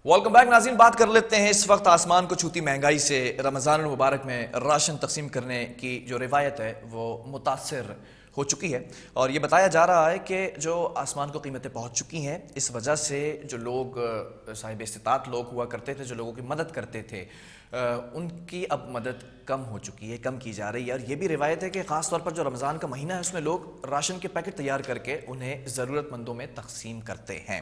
Welcome back नाज़रीन। बात कर लेते हैं इस वक्त आसमान को छूती महंगाई से। रमज़ान मुबारक में राशन तकसीम करने की जो रिवायत है वो मुतासर हो चुकी है और ये बताया जा रहा है कि जो आसमान को कीमतें पहुंच चुकी हैं, इस वजह से जो लोग साहिब इस्तिताअत लोग हुआ करते थे, जो लोगों की मदद करते थे, उनकी अब मदद कम हो चुकी है, कम की जा रही है। और ये भी रिवायत है कि ख़ास तौर पर जो रमज़ान का महीना है उसमें लोग राशन के पैकेट तैयार करके उन्हें ज़रूरतमंदों में तकसीम करते हैं।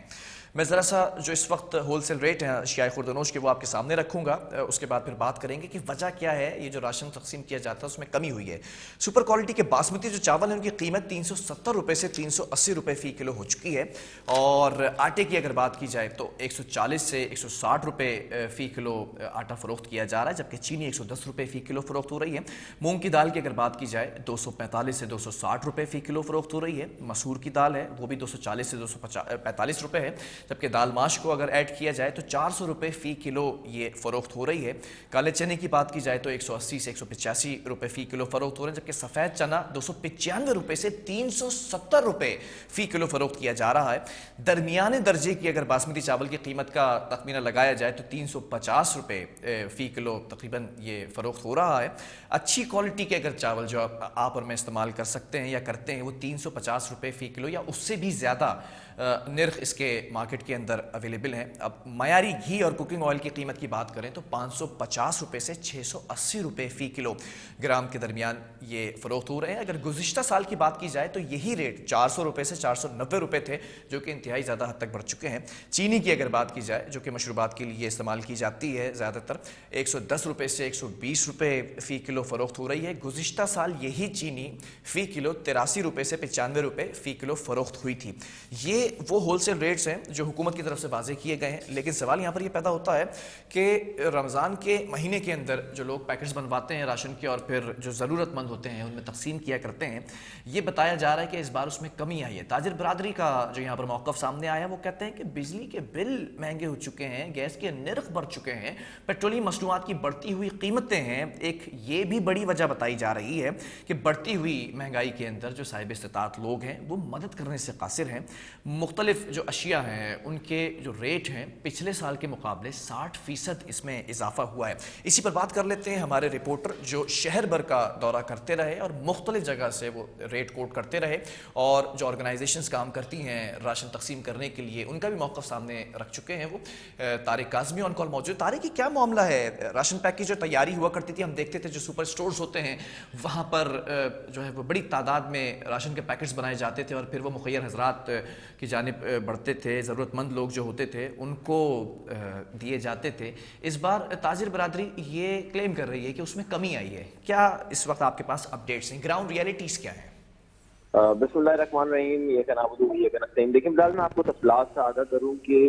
मैं ज़रा सा जो इस वक्त होलसेल रेट हैं अशियाए खुर्दनोश के वो आपके सामने रखूँगा, उसके बाद फिर बात करेंगे कि वजह क्या है ये जो राशन तकसीम किया जाता है उसमें कमी हुई है। सुपर क्वालिटी के बासमती जो चावल है उनकी कीमत 370 रुपये से 380 रुपये फ़ी किलो हो चुकी है। और आटे की अगर बात की जाए तो 140 से 160 रुपये फ़ी किलो आटा फ़रोख्त किया जा रहा है, जबकि चीनी 110 रुपये फ़ी किलो फ़रोख्त हो रही है। मूंग की दाल की अगर बात की जाए 245 से 260 रुपये फ़ी किलो फ़रोख्त हो रही है। मसूर की दाल है वो भी 240 से 245 रुपये है, जबकि दाल माश को अगर ऐड किया जाए तो 400 रुपये फ़ी किलो ये फ़रोख्त हो रही है। काले चने की बात की जाए तो 180 से 185 रुपये फ़ी किलो फ़रोख्त हो रहे हैं, जबकि सफ़ेद चना 295 रुपये से 370 रुपये फ़ी किलो फ़रोख्त किया जा रहा है। दरमियाने दर्जे की अगर बासमती चावल की कीमत का तखमीना लगाया जाए तो 350 रुपये फ़ी किलो तकरीबन ये फ़रोख्त हो रहा है। अच्छी क्वालिटी के अगर चावल जो आप और मैं इस्तेमाल कर सकते हैं या करते हैं वो 350 रुपये फ़ी किलो या उससे भी ज़्यादा नर्ख इसके मार्केट के अंदर अवेलेबल हैं। अब मयारी घी और कुकिंग ऑयल की कीमत की बात करें तो 550 रुपये से 680 रुपये फ़ी किलो ग्राम के दरमियान ये फ़रोख्त हो रहे हैं। अगर गुज़िश्ता साल की बात की जाए तो यही रेट 400 रुपये से 490 रुपये थे, जो कि इंतहाई ज़्यादा हद तक बढ़ चुके हैं। चीनी की अगर बात की जाए जो कि मशरूबात के लिए इस्तेमाल की जाती है ज़्यादातर, 110 रुपये से 120 रुपये फ़ी किलो फ़रोख्त हो रही है। गुज़िश्ता साल यही चीनी फ़ी किलो 83 रुपये से 95 रुपये फ़ी किलो फ़रोख्त हुई थी। ये वो होलसेल रेट्स हैं जो हुकूमत की तरफ से वाज़े किए गए हैं। लेकिन सवाल यहाँ पर ये पैदा होता है कि रमज़ान के महीने के अंदर जो लोग पैकेट्स बनवाते हैं राशन के और फिर जो ज़रूरतमंद होते हैं उनमें तकसीम किया करते हैं, ये बताया जा रहा है कि इस बार उसमें कमी आई है। ताजिर बरादरी का जो यहाँ पर मौक़िफ़ सामने आया वो कहते हैं कि बिजली के बिल महंगे हो चुके हैं, गैस के नर्ख बढ़ चुके हैं, पेट्रोलियम मसनूआत की बढ़ती हुई कीमतें हैं। एक ये भी बड़ी वजह बताई जा रही है कि बढ़ती हुई महंगाई के अंदर जो साहिब इस्तिताअत लोग हैं वो मदद करने से कासिर हैं। मुख्तलिफ जो अशिया हैं उनके जो रेट हैं पिछले साल के मुकाबले 60% इसमें इजाफा हुआ है। इसी पर बात कर लेते हैं हमारे रिपोर्टर जो शहर भर का दौरा करते रहे और मुख्तलिफ जगह से वो रेट कोट करते रहे, और जो ऑर्गेनाइजेशंस काम करती हैं राशन तकसीम करने के लिए उनका भी मौक़िफ़ सामने रख चुके हैं। वो तारिक काज़मी ऑन कॉल मौजूद। तारिक, की क्या मामला है? राशन पैक की जो तैयारी हुआ करती थी हम देखते थे जो सुपर स्टोर्स होते हैं वहाँ पर जो है वो बड़ी तादाद में राशन के पैकेट्स बनाए जाते थे और फिर वो मुखैर हजरात की जानिब बढ़ते थे, ज़रूरतमंद लोग जो होते थे उनको दिए जाते थे। इस बार ताजिर बरादरी ये क्लेम कर रही है कि उसमें कमी आई है। क्या इस वक्त आपके पास अपडेट्स हैं, ग्राउंड रियलिटीज़ क्या है? बिस्मिल्लाहिर्रहमानिर्रहीम। ये कहना ये कहना चाहिए। देखिए, फिलहाल मैं आपको तफसीलात से आगाह करूँ कि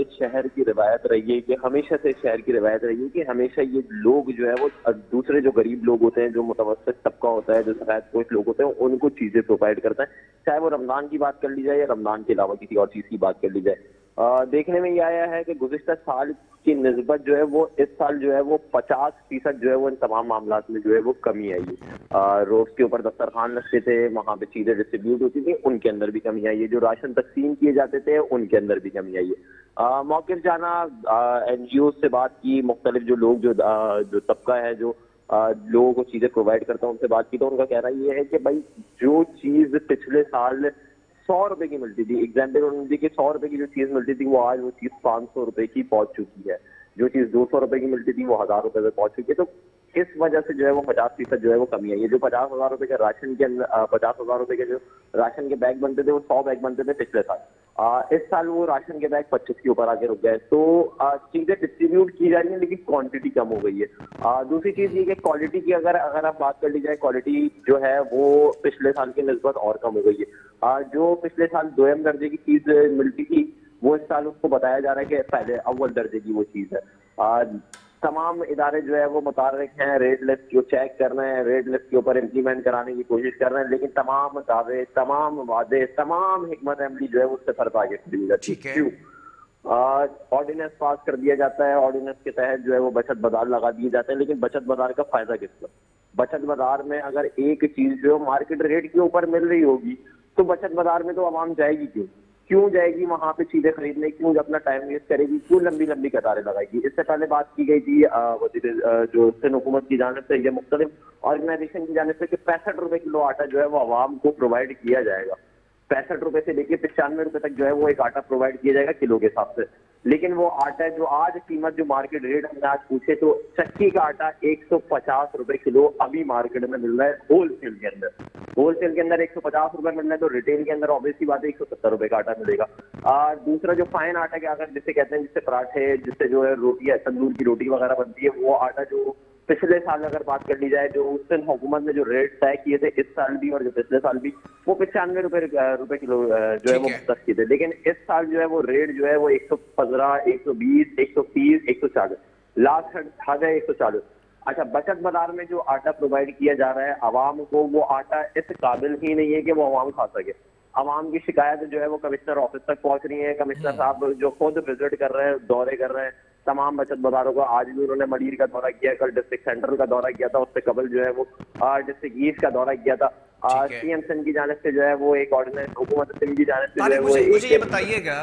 इस शहर की रिवायत रही है कि हमेशा से इस शहर की रिवायत रही है कि हमेशा ये लोग जो है वो दूसरे जो गरीब लोग होते हैं, जो मुतवस्सित तबका होता है, जो सफेदपोश लोग होते हैं, उनको चीजें प्रोवाइड करता है। चाहे वो रमजान की बात कर ली जाए या रमजान के अलावा किसी और चीज की बात कर ली जाए। देखने में ये आया है कि गुज़िश्ता साल की निस्बत जो है वो इस साल जो है वो 50% जो है वो इन तमाम मामलात में जो है वो कमी आई है। रोज के ऊपर दस्तरखान लगते थे, वहां पे चीजें डिस्ट्रीब्यूट होती थी, उनके अंदर भी कमी आई है। जो राशन तकसीम किए जाते थे उनके अंदर भी कमी आई है। मौके जाना, NGO से बात की, मुख्तलिफ जो लोग जो तबका है जो लोगों को चीजें प्रोवाइड करता है उनसे बात की, तो उनका कहना यह है कि भाई जो चीज पिछले साल 100 रुपए की मिलती थी, एग्जाम्पल उन्होंने दी कि 100 रुपए की जो चीज मिलती थी वो आज वो चीज 500 रुपए की पहुंच चुकी है। जो चीज 200 रुपए की मिलती थी वो 1000 रुपए पे पहुंच चुकी है। तो इस वजह से जो है वो 50% जो है वो कमी आई है। जो 50,000 रुपए के राशन के अंदर 50,000 रुपए के जो राशन के बैग बनते थे वो 100 बैग बनते थे पिछले साल। इस साल वो राशन के बैग 25 के ऊपर आके रुक गए। तो चीजें डिस्ट्रीब्यूट की जा रही है लेकिन क्वांटिटी कम हो गई है। दूसरी चीज ये कि क्वालिटी की अगर आप बात कर ली जाए, क्वालिटी जो है वो पिछले साल की निस्बत और कम हो गई है। जो पिछले साल दोयम दर्जे की चीज मिलती थी वो इस साल उसको बताया जा रहा है कि पहले अव्वल दर्जे की वो चीज है। तमाम इदारे जो है वो मुतारिक हैं, रेट लिस्ट को चेक कर रहे हैं, रेट लिस्ट के ऊपर इम्प्लीमेंट कराने की कोशिश कर रहे हैं, लेकिन तमाम दावे, तमाम वादे, तमाम हिकमत अमली जो है उससे फर्क आगे खड़ी जाती है। क्यों? ऑर्डिनेंस पास कर दिया जाता है, ऑर्डिनेंस के तहत जो है वो बचत बाजार लगा दिए जाते हैं, लेकिन बचत बाजार का फायदा किसका? बचत बाजार में अगर एक चीज जो मार्केट रेट के ऊपर मिल रही होगी तो बचत बाजार में तो आवाम जाएगी क्यों? क्यों जाएगी वहां पे चीजें खरीदने, क्यों अपना टाइम वेस्ट करेगी, क्यों लंबी लंबी कतारें लगाएगी। इससे पहले बात की गई थी जो सिंध हुकूमत की जानिब से या मुख्तलिफ ऑर्गेनाइजेशन की जानिब से कि 65 रुपए किलो आटा जो है वो आवाम को प्रोवाइड किया जाएगा। 65 रुपए से लेके 95 रुपए तक जो है वो एक आटा प्रोवाइड किया जाएगा किलो के हिसाब से। लेकिन वो आटा जो आज कीमत, जो मार्केट रेट हमने आज पूछे तो चक्की का आटा 150 रुपए किलो अभी मार्केट में मिल रहा है होलसेल के अंदर। होलसेल के अंदर 150 रुपए मिल रहा है, तो रिटेल के अंदर ऑब्वियसली बात है 170 रुपए का आटा मिलेगा। दूसरा जो फाइन आटा के अगर जिसे कहते हैं, जिससे पराठे, जिससे जो है रोटी, तंदूर की रोटी वगैरह बनती है, वो आटा जो पिछले साल अगर बात कर ली जाए, जो उस दिन हुकूमत ने जो रेट तय किए थे इस साल भी और जो पिछले साल भी, वो 95 रुपए किलो जो है वो तक किए थे। लेकिन इस साल जो है वो रेट जो है वो 115, 120, 130, 140, लास्ट आ जाए 140। अच्छा, बचत बाजार में जो आटा प्रोवाइड किया जा रहा है आवाम को, वो आटा इस काबिल ही नहीं है कि वो आवाम खा सके। आवाम की शिकायत जो है वो कमिश्नर ऑफिस तक पहुंच रही है। कमिश्नर साहब जो खुद विजिट कर रहे हैं, दौरे कर रहे हैं तमाम बचत बाजारों का। आज भी उन्होंने मडीर का दौरा किया, कल डिस्ट्रिक्ट सेंट्रल का दौरा किया था, उससे कबल जो है वो डिस्ट्रिक्ट ईस्ट का दौरा किया था। सीएम सिंध की जानिब से जो है वो एक ऑर्डिनेंस, हुकूमत सिंध की जानिब से जो है वो मुझे ये बताइएगा,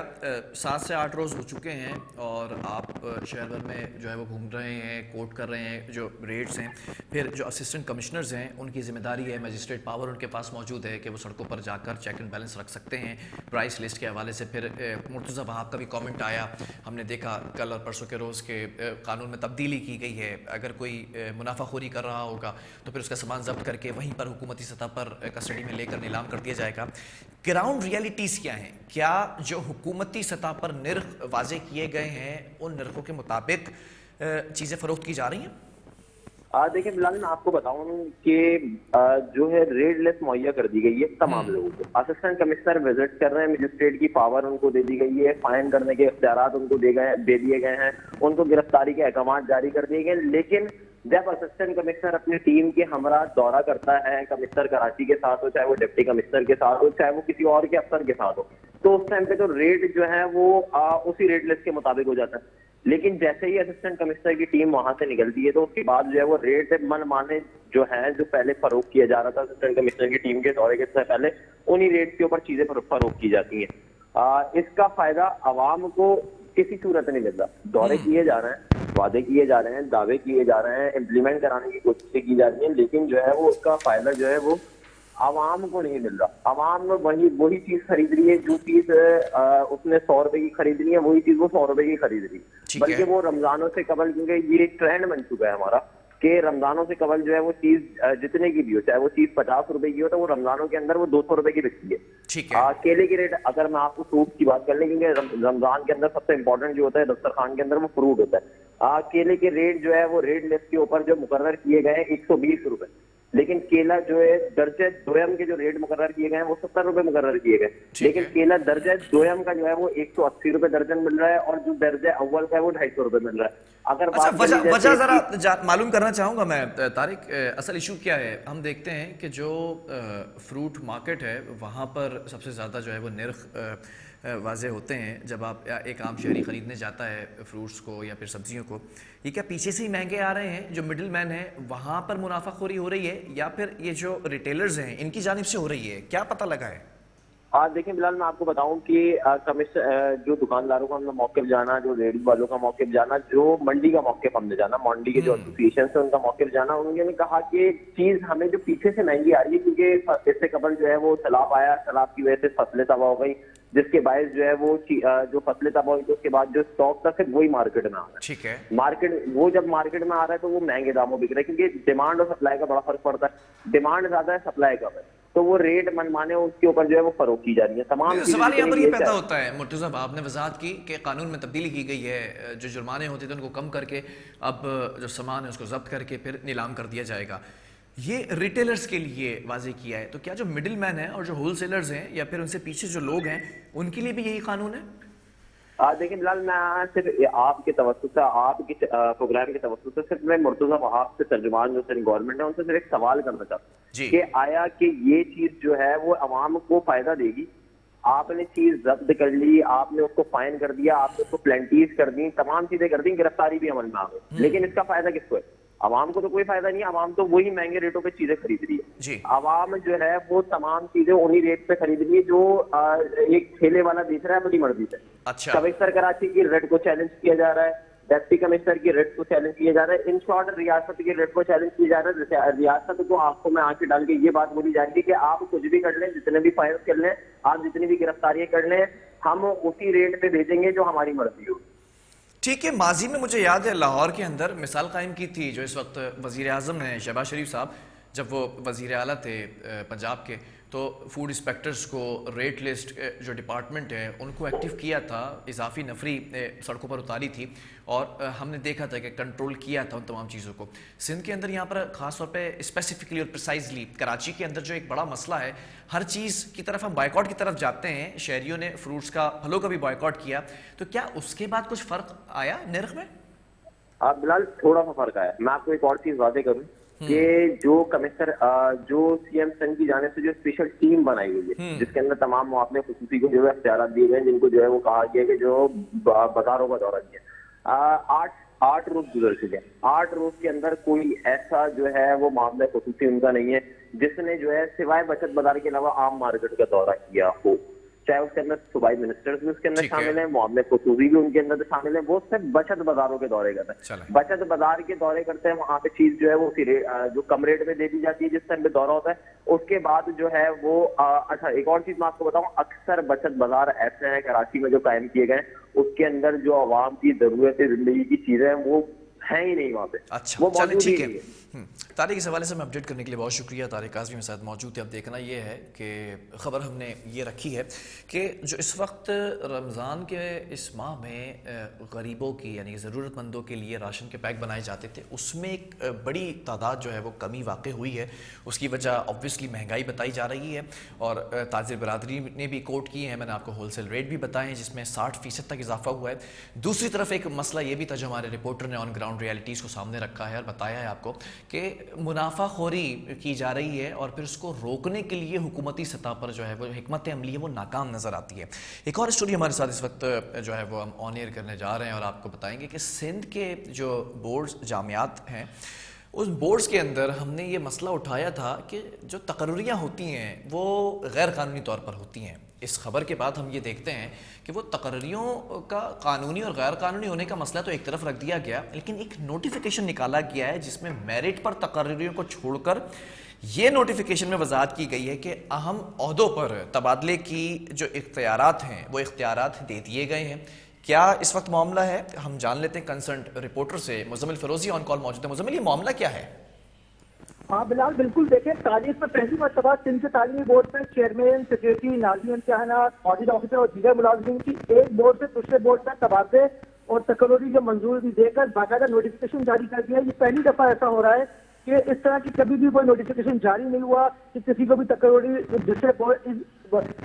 7 से 8 रोज हो चुके हैं और आप शहर भर में जो है वो घूम रहे हैं, कोट कर रहे हैं जो रेट्स हैं, फिर जो असिस्टेंट कमिश्नर्स हैं उनकी जिम्मेदारी है, मजिस्ट्रेट पावर उनके पास मौजूद है कि वो सड़कों पर जाकर चेक एंड बैलेंस रख सकते हैं प्राइस लिस्ट के हवाले से। फिर मुर्तज़ा वहाब का भी कमेंट आया, हमने देखा कल और परसों के रोज़ के कानून में तब्दीली की गई है, अगर कोई मुनाफाखोरी कर रहा होगा तो फिर उसका सामान जब्त करके वहीं पर हुकूमती सतह पर कस्टडी में लेकर नीलाम कर दिया जाएगा। ग्राउंड रियलिटीज़ क्या हैं? क्या जो हुकूमती सतह पर निर्ख वाजे किए गए हैं उन निर्खों के मुताबिक चीज़ें फ़रोख्त की जा रही हैं? देखिए बिलाल, मैं आपको बताऊं कि जो है रेड लिस्ट मुहैया कर दी गई है तमाम लोगों को। असिस्टेंट कमिश्नर विजिट कर रहे हैं, मजिस्ट्रेट की पावर उनको दे दी गई है, फाइन करने के इख्तियारात उनको दे दिए गए हैं, उनको गिरफ्तारी के अहकाम जारी कर दिए गए। लेकिन जब असिस्टेंट कमिश्नर अपनी टीम के हमरा दौरा करता है, कमिश्नर कराची के साथ हो, चाहे वो डिप्टी कमिश्नर के साथ हो, चाहे वो किसी और के अफसर के साथ हो, तो उस टाइम पे तो रेट जो है वो उसी रेट लिस्ट के मुताबिक हो जाता है। लेकिन जैसे ही असिस्टेंट कमिश्नर की टीम वहां से निकलती है तो उसके बाद जो है वो रेट मन माने जो है, जो पहले फरोख्त किया जा रहा था असिस्टेंट कमिश्नर की टीम के दौरे के पहले, उन्हीं रेट के ऊपर चीजें फरोख्त की जाती हैं। इसका फायदा आवाम को किसी सूरत नहीं मिल रहा। दौरे किए जा रहे हैं, वादे किए जा रहे हैं, दावे किए जा रहे हैं, इम्प्लीमेंट कराने की कोशिशें की जा रही हैं, लेकिन जो है वो उसका फायदा जो है वो आवाम को नहीं मिल रहा। आवाम वही चीज खरीद रही है जो चीज उसने 100 रुपए की खरीदनी है, वही चीज वो 100 रुपए की खरीद रही है। बल्कि वो रमजानों से कबल, क्योंकि ये एक ट्रेंड बन चुका है हमारा कि रमजानों से कबल जो है वो चीज जितने की भी हो, चाहे वो चीज 50 रुपए की हो, तो वो रमजानों के अंदर वो 200 रुपए की बिकती है। केले की रेट, अगर मैं आपको फ्रूट की बात कर लें, क्योंकि रमजान के अंदर सबसे इंपॉर्टेंट जो होता है दस्तरखान के अंदर वो फ्रूट होता है। केले के रेट जो है वो रेट लिस्ट के ऊपर जो मुकर्रर किए गए हैं 120 रुपए, लेकिन केला जो है दर्जे दोयम के जो रेट मुकर्रर किए गए हैं वो 70 रुपए मुकर्रर किए गए। लेकिन केला दर्जे दोयम का जो है वो 180 रुपए दर्जन मिल रहा है और जो दर्जे अव्वल का है वो 250 रुपए मिल रहा है। अगर वजह जरा मालूम करना चाहूंगा मैं तारिक, असल इशू क्या है? हम देखते हैं कि जो फ्रूट मार्केट है वहाँ पर सबसे ज़्यादा जो है वो निर्ख वाजे होते हैं। जब आप एक आम शहरी ख़रीदने जाता है फ्रूट्स को या फिर सब्जियों को, ये क्या पीछे से ही महंगे आ रहे हैं? जो मिडिल मैन है वहाँ पर मुनाफाखोरी हो रही है या फिर ये जो रिटेलर्स हैं इनकी जानिब से हो रही है? क्या पता लगा है? देखिए बिलाल, मैं आपको बताऊं कि जो दुकानदारों का हमने मौक़िफ़ जाना, जो रेडी वालों का मौक़िफ़ जाना, जो मंडी का मौक़िफ़ हमने जाना, मंडी के जो एसोसिएशन है उनका मौक़िफ़ जाना, उन्होंने कहा कि चीज हमें जो पीछे से महंगी आ रही है, क्योंकि इससे कबल जो है वो सैलाब आया, सैलाब की वजह से फसलें तबाह हो गई, जिसके बायस जो है वो जो फसलें तबाह हुई, तो उसके बाद जो स्टॉक था सिर्फ वही मार्केट में आ रहा है। ठीक है, मार्केट वो जब मार्केट में आ रहा है तो वो महंगे दामों बिक रहा है, क्योंकि डिमांड और सप्लाई का बड़ा फर्क पड़ता है। डिमांड ज्यादा है, सप्लाई कम है, तो वो रेट मनमाने उसके ऊपर जो है वो फरोख्त की जा रही है। तमाम सवाल यहाँ पर ये पैदा होता है मुर्तज़ा, आपने वजाहत की कि कानून में तब्दीली की गई है, जो जुर्माने होते थे उनको कम करके अब जो सामान है उसको जब्त करके फिर नीलाम कर दिया जाएगा। ये रिटेलर्स के लिए वाजे किया है, तो क्या जो मिडिल मैन है और जो होलसेलर्स हैं या फिर उनसे पीछे जो लोग हैं उनके लिए भी यही कानून है? देखिए बिलाल, मैं सिर्फ आपके तवज्जो से, आपके प्रोग्राम के तवज्जो से सिर्फ मैं मुर्तज़ा वहाब से, तर्जुमान जो सिंध गवर्नमेंट है, उनसे सिर्फ एक सवाल करना चाहता हूँ कि आया कि ये चीज जो है वो अवाम को फायदा देगी? आपने चीज जब्त कर ली, आपने उसको फाइन कर दिया, आपने उसको प्लेंटीज कर दी, तमाम चीजें कर दी, गिरफ्तारी भी अमल में आ गई, लेकिन इसका फायदा किसको है? आवाम को तो कोई फायदा नहीं है, आवाम तो वही महंगे रेटों पे चीजें खरीद रही है जी। आवाम जो है वो तमाम चीजें उन्हीं रेट पे खरीद रही है जो एक ठेले वाला बेच रहा है अपनी मर्जी से। अच्छा। कमिश्नर कराची की रेट को चैलेंज किया जा रहा है, डिप्टी कमिश्नर की रेट को चैलेंज किया जा रहा है, इन शॉर्ट रियासत की रेट को चैलेंज किया जा रहा है। रियासत को आंखों में आंखें डाल के ये बात बोली जाएगी कि आप कुछ भी कर लें, जितने भी फायर कर लें, आप जितनी भी गिरफ्तारियां कर लें, हम उसी रेट पे भेजेंगे जो हमारी मर्जी हो। ठीक है, माजी में मुझे याद है लाहौर के अंदर मिसाल कायम की थी, जो इस वक्त वज़ीर आज़म ने शहबाज शरीफ साहब जब वो वज़ीर आला थे पंजाब के, तो फूड इंस्पेक्टर्स को रेट लिस्ट जो डिपार्टमेंट है उनको एक्टिव किया था, इजाफी नफरी सड़कों पर उतारी थी और हमने देखा था कि कंट्रोल किया था उन तमाम चीज़ों को। सिंध के अंदर यहाँ पर ख़ास तौर पे स्पेसिफिकली और प्रिसाइजली कराची के अंदर जो एक बड़ा मसला है, हर चीज़ की तरफ हम बाइकआउट की तरफ जाते हैं, शहरियों ने फ्रूट्स का फलों का भी बाइकआउट किया, तो क्या उसके बाद कुछ फ़र्क आया निर्ख में? बिलाल थोड़ा सा फर्क आया। मैं आपको एक और चीज वादे करूं कि जो कमिश्नर जो सीएम संघ की जाने से जो स्पेशल टीम बनाई गई है जिसके अंदर तमाम मुआवने खुसूसी को जो है इख्तियारात दिए गए, जिनको जो है वो कहा गया कि जो बाजारों का दौरा किया, आठ रोज गुजर चुके हैं। 8 रोज के अंदर कोई ऐसा जो है वो मामला खुसूसी उनका नहीं है जिसने जो है सिवाय बचत बाजार के अलावा आम मार्केट का दौरा किया हो। चाहे उसके अंदर सूबाई मिनिस्टर्स भी उसके अंदर शामिल है, मामले खुसूसी भी उनके अंदर शामिल है, वो सिर्फ बचत बाजारों के दौरे करते हैं। बचत बाजार के दौरे करते हैं, वहां पे चीज जो है वो जो कम रेट में दे दी जाती है जिस टाइम पे दौरा होता है। उसके बाद जो है वो अच्छा एक और चीज मैं आपको बताऊं, अक्सर बचत बाजार ऐसे हैं कराची में जो कायम किए गए, उसके अंदर जो आवाम की जरूरत जिंदगी की चीजें हैं वो है ही नहीं वहाँ पे। अच्छा, चलिए ठीक है। तारिक, इस हवाले से मैं अपडेट करने के लिए बहुत शुक्रिया। तारिक काज़मी मेरे साथ मौजूद है। अब देखना ये है कि ख़बर हमने ये रखी है कि जो इस वक्त रमज़ान के इस माह में गरीबों की यानी ज़रूरतमंदों के लिए राशन के पैक बनाए जाते थे, उसमें एक बड़ी तादाद जो है वो कमी वाक़ई हुई है। उसकी वजह ऑब्वियसली महंगाई बताई जा रही है और ताजिर बरादरी ने भी कोट किए हैं, मैंने आपको होलसेल रेट भी बताए हैं जिसमें 60% तक इजाफा हुआ है। दूसरी तरफ एक मसला ये भी था जो हमारे रिपोर्टर ने ऑन ग्राउंड रियलिटीज़ को सामने रखा है और बताया है आपको कि मुनाफाखोरी की जा रही है और फिर उसको रोकने के लिए हुकूमती सतह पर जो है वो हिकमत अमली है वो नाकाम नज़र आती है। एक और स्टोरी हमारे साथ इस वक्त जो है वो हम ऑन एयर करने जा रहे हैं और आपको बताएंगे कि सिंध के जो बोर्ड्स जामियात हैं उस बोर्ड्स के अंदर हमने ये मसला उठाया था कि जो तकर्रियाँ होती हैं वो गैर कानूनी तौर पर होती हैं। इस खबर के बाद हम ये देखते हैं कि वो तकर्रियों का कानूनी और गैर कानूनी होने का मसला तो एक तरफ रख दिया गया, लेकिन एक नोटिफिकेशन निकाला गया है जिसमें मेरिट पर तकर्रियों को छोड़कर ये नोटिफिकेशन में वजाहत की गई है कि अहम ओहदों पर तबादले की जो इख्तियारात हैं वो इख्तियारात दे दिए गए हैं। क्या इस वक्त मामला है, हम जान लेते हैं कंसर्न रिपोर्टर से। मुजम्मिल फिरोजी ऑन कॉल मौजूद है। मुजम्मिल, ये मामला क्या है? हाँ बिलाल, बिल्कुल देखें, तारीख में पहली मरतबा सिंध के तालीमी बोर्ड में चेयरमैन, सेक्रेटरी, नाज़िम इम्तिहानात, ऑडिट ऑफिसर और दीगर मुलाजिमीन की एक बोर्ड से दूसरे बोर्ड में तबादले और तकर्री की मंजूरी देकर बाकायदा नोटिफिकेशन जारी कर दिया। ये पहली दफा ऐसा हो रहा है कि इस तरह की कभी भी कोई नोटिफिकेशन जारी नहीं हुआ कि किसी को भी तकर्री दूसरे बोर्ड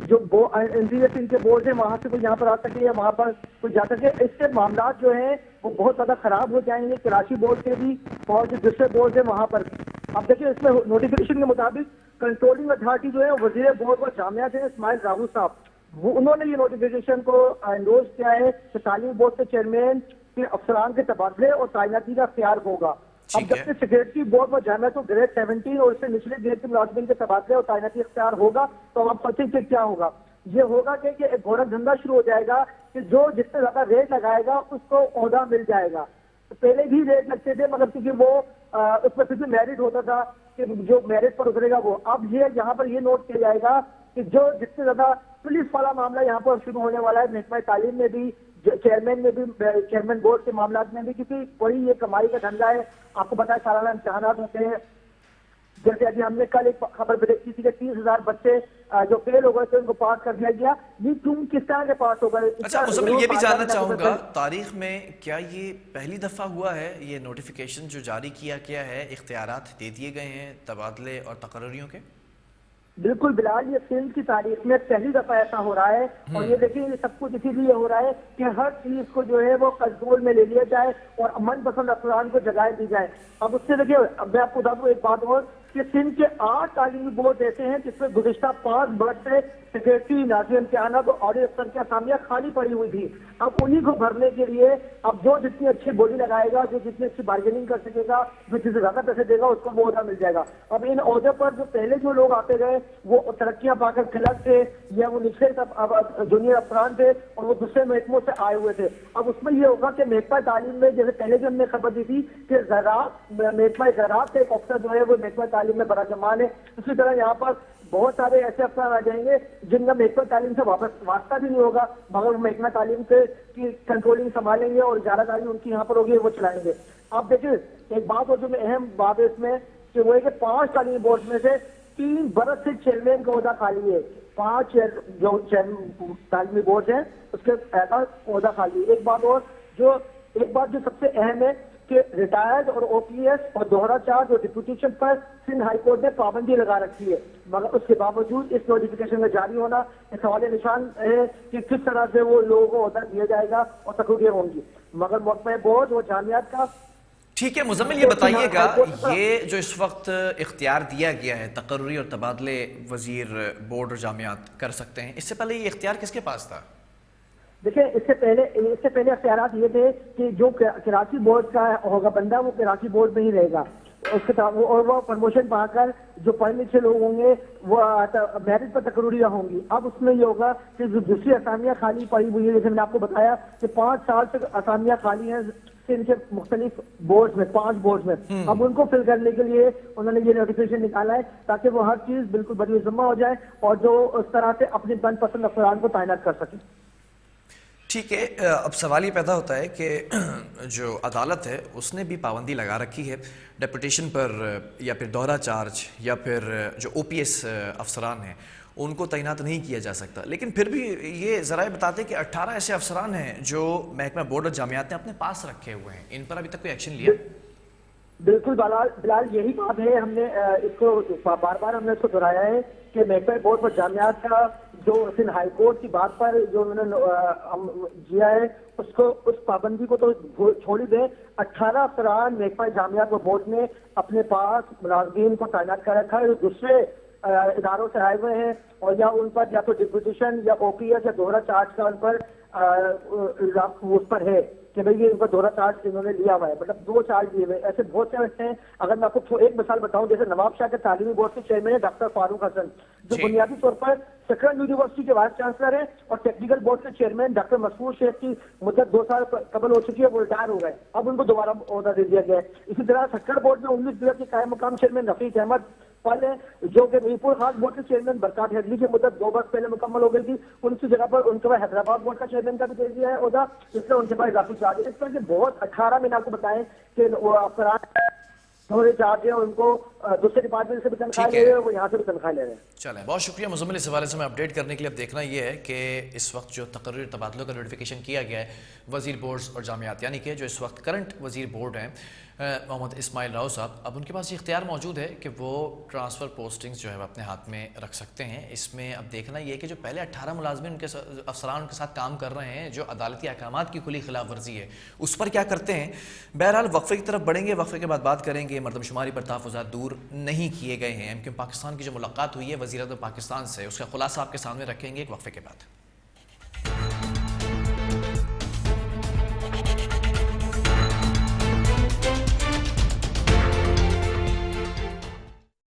जो इंजीनियर के बोर्ड है वहां से कोई यहाँ पर आ सके या वहां पर कोई जा सके। इससे मामला जो है वो बहुत ज्यादा खराब हो जाएंगे कराची बोर्ड के भी और जो दूसरे बोर्ड है वहां पर। अब देखिए, इसमें नोटिफिकेशन के मुताबिक कंट्रोलिंग अथॉरिटी जो है वजीर बोर्ड और जामियात है इस्माइल राहू साहब, वो उन्होंने ये नोटिफिकेशन को एंडोर्स किया है कि तालीम बोर्ड के चेयरमैन के अफसरान के तबादले और तैनाती का इख्तियार होगा। अब जबकि सेक्रेटरी बोर्ड और जामियात को ग्रेड 17 और इससे निचले ग्रेड के मुलाजिमीन के तबादले और तैनाती इख्तियार होगा, तो अब पता ही क्या होगा। ये होगा कि एक गोरख धंधा शुरू हो जाएगा कि जो जिससे ज्यादा रेट लगाएगा उसको ओहदा मिल जाएगा। तो पहले भी रेट लगते थे मगर क्योंकि वो उसमें फिर भी मेरिट होता था कि जो मेरिट पर उतरेगा वो। अब ये यहाँ पर ये नोट किया जाएगा कि जो जिससे ज्यादा पुलिस वाला मामला यहाँ पर शुरू होने वाला है, महकमा तालीम में भी, चेयरमैन में भी, चेयरमैन बोर्ड के मामला में भी, क्योंकि वही ये कमाई का धंधा है। आपको पता है सालाना इम्तिहानात होते हैं, जैसे अभी हमने कल एक खबर देखी थी कि 30,000 बच्चे जो फेल हो गए थे उनको पास कर दिया गया। ये क्यों, किस तरह के पास हो गए? अच्छा मुजम्मिल, ये भी जानना चाहूंगा, तारीख में क्या ये पहली दफा हुआ है ये नोटिफिकेशन जो जारी किया गया है, इख्तियारात दे दिए गए हैं तबादले और तकर्रियों के? बिल्कुल बिलाल, ये सिंध की तारीख में पहली दफा ऐसा हो रहा है और ये देखिए ये सब कुछ इसीलिए हो रहा है कि हर चीज को जो है वो कंट्रोल में ले लिया जाए और मनपसंद अफसरान को जगह दी जाए। अब उससे देखिए, अब मैं आपको बता दूं एक बात और कि सिंध के 8 तालीमी बोर्ड ऐसे हैं जिसमें गुज़िश्ता 5 वर्ष से सेक्रेटरी, नाज़िम इम्तिहान और ऑडिट अफसर की असामियां खाली पड़ी हुई थी। अब उन्हीं को भरने के लिए अब जो जितनी अच्छी बोली लगाएगा, जो जितनी अच्छी बार्गेनिंग कर सकेगा, जो जिसे ज्यादा पैसे देगा उसको वो ओहदा मिल जाएगा। अब इन ओहदे पर जो पहले जो लोग आते गए वो तरक्कियां पाकर क्लर्क थे या वो निचले जूनियर अफसरान थे और वो दूसरे महकमों से आए हुए थे। अब उसमें ये होगा कि महकमा तालीम में, जैसे पहले भी हमने खबर दी थी कि महकमा ज़राअत का एक अफसर जो है वो महकमा तालीम में बड़ा जमान है, उसी तरह यहाँ पर बहुत सारे ऐसे अफसर आ जाएंगे जिनका महकमा तालीम से वापस वास्ता भी नहीं होगा, मगर वो महकमा तालीम से की कंट्रोलिंग संभालेंगे और इजारादारी उनकी यहाँ पर होगी, वो चलाएंगे। आप देखिए एक बात और जो अहम बात है इसमें कि वो है कि 5 तालीमी बोर्ड में से 3 बरस से चेयरमैन का ओहदा खाली है। 5 जो तालीमी बोर्ड है उसके ऐसा ओहदा खाली है। एक बात जो सबसे अहम है कि रिटायर्ड और ओपीएस और दोहरा चार्ज और डिप्यूटेशन पर सिंध हाई कोर्ट ने पाबंदी लगा रखी है, मगर उसके बावजूद इस नोटिफिकेशन का जारी होना एक सवाल निशान है कि किस तरह से वो लोगों को ओहदा दिया जाएगा और तकरीरें होंगी। मगर महकमा बोर्ड और जामियात का ठीक है। मुजम्मिल, ये बताइएगा, ये जो इस वक्त इख्तियार दिया गया है तकर्री और तबादले वजीर बोर्ड और जामियात कर सकते हैं, इससे पहले ये इख्तियार किसके पास था? देखिए इससे पहले अख्तियारात ये थे कि जो कराची बोर्ड का होगा बंदा वो कराची बोर्ड में ही रहेगा, उसके और वो प्रमोशन पाकर जो पढ़े लिखे लोग होंगे वो मेरिट पर तकरूरियाँ होंगी। अब उसमें ये होगा कि जो दूसरी असामियाँ खाली पड़ी हुई है, जैसे मैंने आपको बताया कि 5 साल से असामियाँ खाली हैं इनके मुख्तलिफ बोर्ड में, 5 बोर्ड में। अब उनको फिल करने के लिए उन्होंने ये नोटिफिकेशन निकाला है ताकि वो हर चीज बिल्कुल बड़ी जमा हो जाए और जो उस तरह से अपने मनपसंद अफसरान को तैनात कर सके। ठीक है। अब सवाल ये पैदा होता है कि जो अदालत है उसने भी पाबंदी लगा रखी है डेपुटेशन पर या फिर दोहरा चार्ज या फिर जो ओपीएस अफसरान हैं उनको तैनात नहीं किया जा सकता, लेकिन फिर भी ये ज़रा बताते कि 18 ऐसे अफसरान हैं जो महकमा बोर्ड और जामियात ने अपने पास रखे हुए हैं, इन पर अभी तक कोई एक्शन लिया? बिल्कुल बिलाल, यही बात है। हमने इसको बार बार हमने इसको दोहराया है कि महकमा बोर्ड और जामियात का जो सिंध हाई कोर्ट की बात पर जो उन्होंने किया है उसको, उस पाबंदी को तो छोड़ ही दें। 18 अफसरान महकमा जामियात व बोर्ड ने अपने पास मुलाजिमीन को तैनात कर रखा है, दूसरे इदारों से आए हुए हैं और या उन पर या तो डिप्यूटेशन या ओपीएस या दोहरा चार्ज का उन पर उस पर है कि भाई ये इनका दोहरा चार्ज इन्होंने लिया हुआ है, मतलब 2 चार्ज लिए हुए। ऐसे बहुत से हैं। अगर मैं आपको एक मिसाल बताऊं, जैसे नवाब शाह के तालीमी बोर्ड के चेयरमैन है डॉक्टर फारूक हसन, जो बुनियादी तौर पर सेक्रेटरी यूनिवर्सिटी के वाइस चांसलर है, और टेक्निकल बोर्ड के चेयरमैन डॉक्टर मसरूर शेख की मुद्दत 2 साल कबल हो चुकी है, वो रिटायर हो गए, अब उनको दोबारा ओहदा दे दिया गया है। इसी तरह सेक्रेटरी बोर्ड में 19 जिला के कायम मुकाम चेयरमैन रफीक अहमद पहले जो कि मीरपुर खास बोर्ड के चेयरमैन बरकात हेडली की मुद्दत 2 वर्ष पहले मुकम्मल हो गई थी, उनकी जगह पर उनके बाद हैदराबाद बोर्ड का चेयरमैन का भी दे दिया है ओहदा, इसलिए उनके पास इजाफी चार्ज है। इस तरह के बहुत 18 मैंने आपको बताएं कि वो अफसरान थोड़े चार्ज है, उनको दूसरे डिपार्टमेंट से भी तनख्वाह ले रहे हैं, वो यहाँ से भी तनख्वाह ले रहे हैं। चलें, बहुत शुक्रिया मुजम्मिल इस हवाले से हमें अपडेट करने के लिए। अब देखना यह है कि इस वक्त जो तकर्री तबादलों का नोटिफिकेशन किया गया है वजीर बोर्ड्स और जामियात, यानी कि जो इस वक्त करंट वजीर बोर्ड हैं मोहम्मद इस्माइल राव साहब, अब उनके पास ये इख्तियार मौजूद है कि वो ट्रांसफ़र पोस्टिंग्स जो है वो अपने हाथ में रख सकते हैं। इसमें अब देखना ये है कि जो पहले 18 मुलाजमिन उनके अफसरान उनके साथ काम कर रहे हैं, जो अदालती अहकामात की खुली खिलाफ वर्जी है, उस पर क्या करते हैं। बहरहाल वक्फे की तरफ बढ़ेंगे, वक्फे के बाद बात करेंगे। मरदमशुमारी पर तहफ़्फ़ुज़ात दूर नहीं किए गए हैं, क्योंकि पाकिस्तान की जो मुलाकात हुई है वज़ीर-ए-आज़म पाकिस्तान से, उसका खुलासा आपके सामने रखेंगे एक वक्फे के बाद।